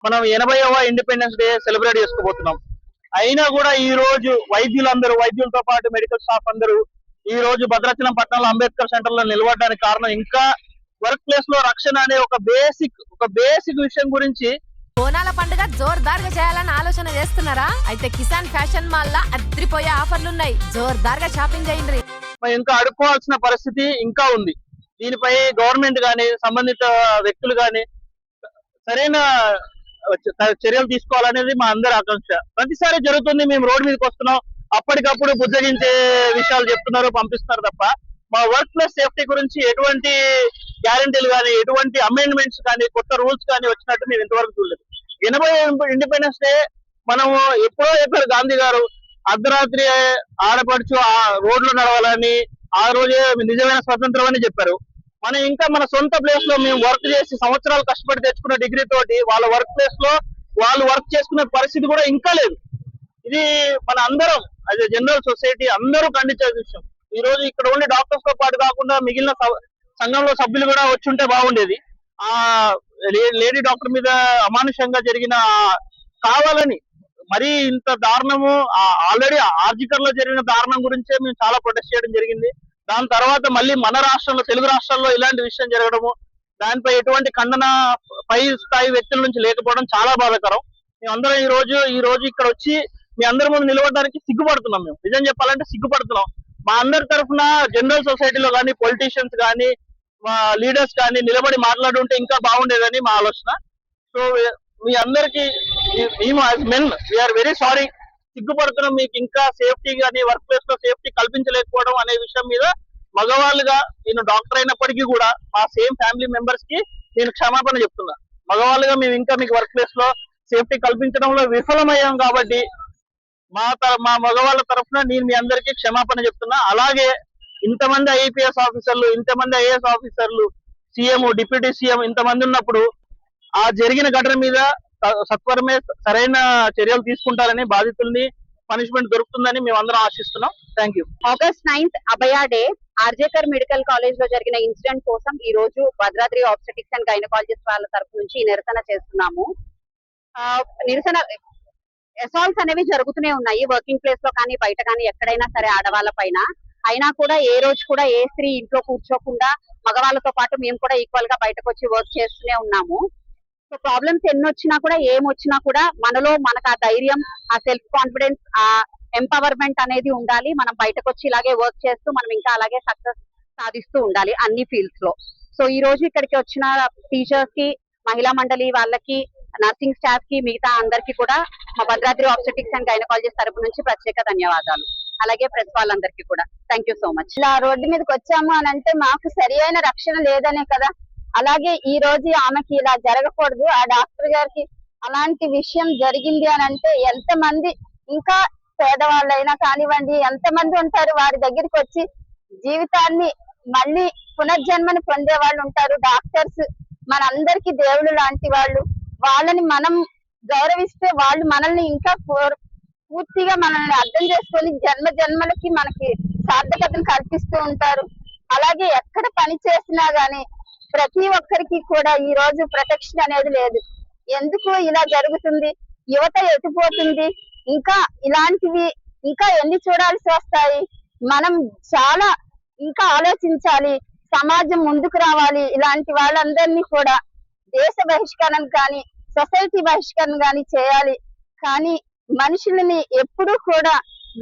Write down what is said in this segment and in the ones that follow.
మనం 80వ independence day celebrate చేసుకోబోతున్నాం. అయినా కూడా ఈ రోజు వైద్యులతో పాటు మెడికల్ స్టాఫ్ అందరూ ఈ రోజు భద్రాచలం పట్టణంలో అంబేద్కర్ సెంటర్ లో నిలబడడానికి కారణం ఇంకా వర్క్ ప్లేస్ లో రక్షణ అనే ఒక బేసిక్ విషయం గురించి. బోనాల పండుగ జోర్దార్గా చేయాలని ఆలోచన చేస్తున్నారా? అయితే కిసాన్ ఫ్యాషన్ మాల్ లా అద్రిపోయే ఆఫర్లున్నాయి. జోర్దార్గా షాపింగ్ చేయండి. ఇంకా అడుక్కోవాల్సిన పరిస్థితి ఇంకా ఉంది. దీనిపై గవర్నమెంట్ గాని సంబంధిత వ్యక్తులు గాని సరైన చర్యలు తీసుకోవాలనేది మా అందరి ఆకాంక్ష. ప్రతిసారి జరుగుతుంది, మేము రోడ్డు మీదకి వస్తున్నాం, అప్పటికప్పుడు బుజ్జగించే విషయాలు చెప్తున్నారు, పంపిస్తున్నారు తప్ప మా వర్క్ ప్లేస్ సేఫ్టీ గురించి ఎటువంటి గ్యారంటీలు కానీ, ఎటువంటి అమెండ్మెంట్స్ కానీ, కొత్త రూల్స్ కానీ వచ్చినట్టు మేము ఇంతవరకు చూడలేదు. 80 ఇండిపెండెన్స్ డే మనము ఎప్పుడో చెప్పారు గాంధీ గారు, అర్ధరాత్రి ఆడపడుచు ఆ రోడ్లు నడవాలని, ఆ రోజే నిజమైన స్వతంత్రం అని చెప్పారు. మనం ఇంకా మన సొంత ప్లేస్ లో మేము వర్క్ చేసి సంవత్సరాలు కష్టపడి తెచ్చుకున్న డిగ్రీ తోటి వాళ్ళ వర్క్ ప్లేస్ లో వాళ్ళు వర్క్ చేసుకునే పరిస్థితి కూడా ఇంకా లేదు. ఇది మన అందరం యాజ్ జనరల్ సొసైటీ అందరూ ఖండించే విషయం. ఈ రోజు ఇక్కడ ఉండే డాక్టర్స్ తో పాటు కాకుండా మిగిలిన సంఘంలో సభ్యులు కూడా వచ్చుంటే బాగుండేది. ఆ లేడీ డాక్టర్ మీద అమానుషంగా జరిగిన కావాలని మరీ ఇంత దారుణము, ఆల్రెడీ ఆర్జికర్ లో జరిగిన దారుణం గురించే మేము చాలా ప్రొటెస్ట్ చేయడం జరిగింది. దాని తర్వాత మళ్ళీ మన రాష్ట్రంలో, తెలుగు రాష్ట్రాల్లో ఇలాంటి విషయం జరగడము, దానిపై ఎటువంటి ఖండన పై స్థాయి వ్యక్తుల నుంచి లేకపోవడం చాలా బాధాకరం. మేమందరం ఈ రోజు ఇక్కడ వచ్చి మీ అందరి ముందు నిలబడడానికి సిగ్గుపడుతున్నాం. మేము నిజం చెప్పాలంటే సిగ్గుపడుతున్నాం. మా అందరి తరఫున జనరల్ సొసైటీలో కానీ, పొలిటీషియన్స్ కానీ, మా లీడర్స్ కానీ నిలబడి మాట్లాడుంటే ఇంకా బాగుండేదని మా ఆలోచన. సో మీ అందరికి మేము as men we are very sorry. సిగ్గుపడుతున్నాం. మీకు ఇంకా సేఫ్టీ కానీ, వర్క్ ప్లేస్ లో సేఫ్టీ కల్పించలేకపోవడం అనే విషయం మీద మగవాళ్ళుగా, నేను డాక్టర్ అయినప్పటికీ కూడా మా సేమ్ ఫ్యామిలీ మెంబర్స్ కి నేను క్షమాపణ చెప్తున్నా. మగవాళ్ళుగా మేము ఇంకా మీకు వర్క్ ప్లేస్ లో సేఫ్టీ కల్పించడంలో విఫలమయ్యాం కాబట్టి మా మగవాళ్ళ తరఫున నేను మీ అందరికీ క్షమాపణ చెప్తున్నా. అలాగే ఇంతమంది ఐపీఎస్ ఆఫీసర్లు, ఇంతమంది ఐఏఎస్ ఆఫీసర్లు, సీఎం, డిప్యూటీ సీఎం ఇంతమంది ఉన్నప్పుడు ఆ జరిగిన ఘటన మీద సత్వరమే సరైన చర్యలు తీసుకుంటారని, బాధితుల్ని పనిష్మెంట్ దొరుకుతుందని మేము అందరం ఆశిస్తున్నాం. Thank you. August 9th Abhaya day RG Kar medical college లో జరిగిన ఇన్సిడెంట్ కోసం ఈ రోజు భద్రాద్రి ఆబ్స్టెటిక్స్ అండ్ గైనకాలజిస్ట్ వాళ్ళ తరఫు నుంచి నిరసన చేస్తున్నాము. నిరసన అసాల్ట్స్ అనేవి జరుగుతూనే ఉన్నాయి, వర్కింగ్ ప్లేస్ లో కానీ, బయట కానీ, ఎక్కడైనా సరే ఆడవాళ్ళ పైన. అయినా కూడా ఏ రోజు కూడా ఏ స్త్రీ ఇంట్లో కూర్చోకుండా మగవాళ్ళతో పాటు మేము కూడా ఈక్వల్ గా బయటకు వచ్చి వర్క్ చేస్తూనే ఉన్నాము. సో ప్రాబ్లమ్స్ ఎన్ని వచ్చినా కూడా, ఏమొచ్చినా కూడా మనలో మనకు ఆ ధైర్యం, ఆ సెల్ఫ్ కాన్ఫిడెన్స్, ఆ ఎంపవర్మెంట్ అనేది ఉండాలి. మనం బయటకు వచ్చి ఇలాగే వర్క్ చేస్తూ మనం ఇంకా అలాగే సక్సెస్ సాధిస్తూ ఉండాలి అన్ని ఫీల్డ్స్ లో. సో ఈ రోజు ఇక్కడికి వచ్చిన టీచర్స్ కి, మహిళా మండలి వాళ్ళకి, నర్సింగ్ స్టాఫ్ కి, మిగతా అందరికీ కూడా మా భద్రాద్రి ఆబ్స్టెటిక్స్ అండ్ గైనకాలజిస్ట్ తరపు నుంచి ప్రత్యేక ధన్యవాదాలు. అలాగే ప్రెస్ వాళ్ళందరికీ కూడా థ్యాంక్ యూ సో మచ్. ఇలా రోడ్డు మీదకి వచ్చాము అని అంటే మాకు సరి అయిన రక్షణ లేదనే కదా. అలాగే ఈ రోజు ఆమెకి ఇలా జరగకూడదు, ఆ డాక్టర్ గారికి అలాంటి విషయం జరిగింది అని అంటే ఎంతమంది ఇంకా పేదవాళ్ళైనా కానివ్వండి, ఎంతమంది ఉంటారు వారి దగ్గరికి వచ్చి జీవితాన్ని మళ్ళీ పునర్జన్మని పొందే వాళ్ళు ఉంటారు. డాక్టర్స్ మనందరికీ దేవుళ్ళు లాంటి వాళ్ళు. వాళ్ళని మనం గౌరవిస్తే వాళ్ళు మనల్ని ఇంకా పూర్తిగా మనల్ని అర్థం చేసుకొని జన్మ జన్మలకి మనకి సార్థకతను కల్పిస్తూ ఉంటారు. అలాగే ఎక్కడ పని చేసినా గానీ ప్రతి ఒక్కరికి కూడా ఈ రోజు ప్రొటెక్షన్ అనేది లేదు. ఎందుకు ఇలా జరుగుతుంది? యువత ఎటుపోతుంది? ఇంకా ఇలాంటివి ఇంకా ఎన్ని చూడాల్సి వస్తాయి? మనం చాలా ఇంకా ఆలోచించాలి. సమాజం ముందుకు రావాలి. ఇలాంటి వాళ్ళందరినీ కూడా దేశ బహిష్కరణ కానీ, సొసైటీ బహిష్కరణ కానీ చేయాలి. కానీ మనుషులని ఎప్పుడూ కూడా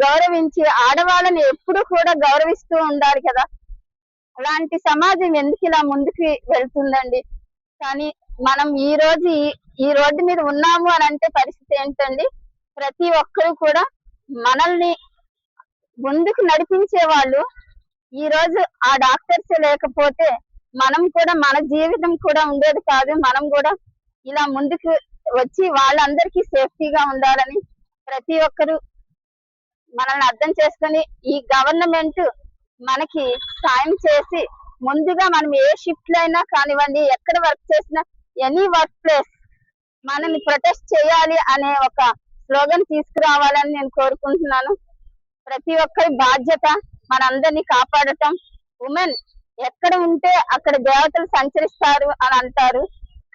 గౌరవించి, ఆడవాళ్ళని ఎప్పుడూ కూడా గౌరవిస్తూ ఉండాలి కదా. అలాంటి సమాజం ఎందుకు ఇలా ముందుకు వెళ్తుందండి? కానీ మనం ఈ రోజు ఈ రోడ్డు మీద ఉన్నాము అని అంటే పరిస్థితి ఏంటండి? ప్రతి ఒక్కరు కూడా మనల్ని ముందుకు నడిపించే వాళ్ళు. ఈ రోజు ఆ డాక్టర్స్ లేకపోతే మనం కూడా, మన జీవితం కూడా ఉండేది కాదు. మనం కూడా ఇలా ముందుకు వచ్చి వాళ్ళందరికీ సేఫ్టీగా ఉండాలని ప్రతి ఒక్కరు మనల్ని అర్థం చేసుకొని ఈ గవర్నమెంట్ మనకి సాయం చేసి, ముందుగా మనం ఏ షిఫ్ట్ అయినా కానివ్వండి, ఎక్కడ వర్క్ చేసినా, ఎనీ వర్క్ ప్లేస్ మనల్ని ప్రొటెస్ట్ చేయాలి అనే ఒక స్లోగన్ తీసుకురావాలని నేను కోరుకుంటున్నాను. ప్రతి ఒక్కరి బాధ్యత మనందరినీ కాపాడటం. ఉమెన్ ఎక్కడ ఉంటే అక్కడ దేవతలు సంచరిస్తారు అని అంటారు.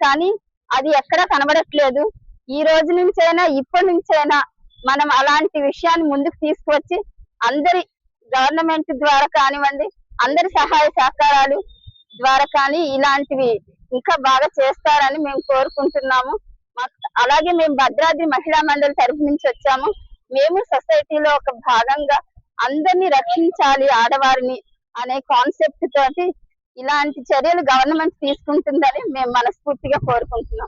కానీ అది ఎక్కడా కనబడట్లేదు. ఈ రోజు నుంచైనా ఇప్పటి నుంచైనా మనం అలాంటి విషయాన్ని ముందుకు తీసుకువచ్చి అందరి గవర్నమెంట్ ద్వారా కానివ్వండి, అందరి సహాయ సహకారాలు ద్వారా కానీ ఇలాంటివి ఇంకా బాగా చేస్తారని మేము కోరుకుంటున్నాము. అలాగే మేము భద్రాద్రి మహిళా మండలి తరఫు నుంచి వచ్చాము. మేము సొసైటీలో ఒక భాగంగా అందరినీ రక్షించాలి ఆడవారిని అనే కాన్సెప్ట్ తోటి ఇలాంటి చర్యలు గవర్నమెంట్ తీసుకుంటుందని మేము మనస్ఫూర్తిగా కోరుకుంటున్నాం.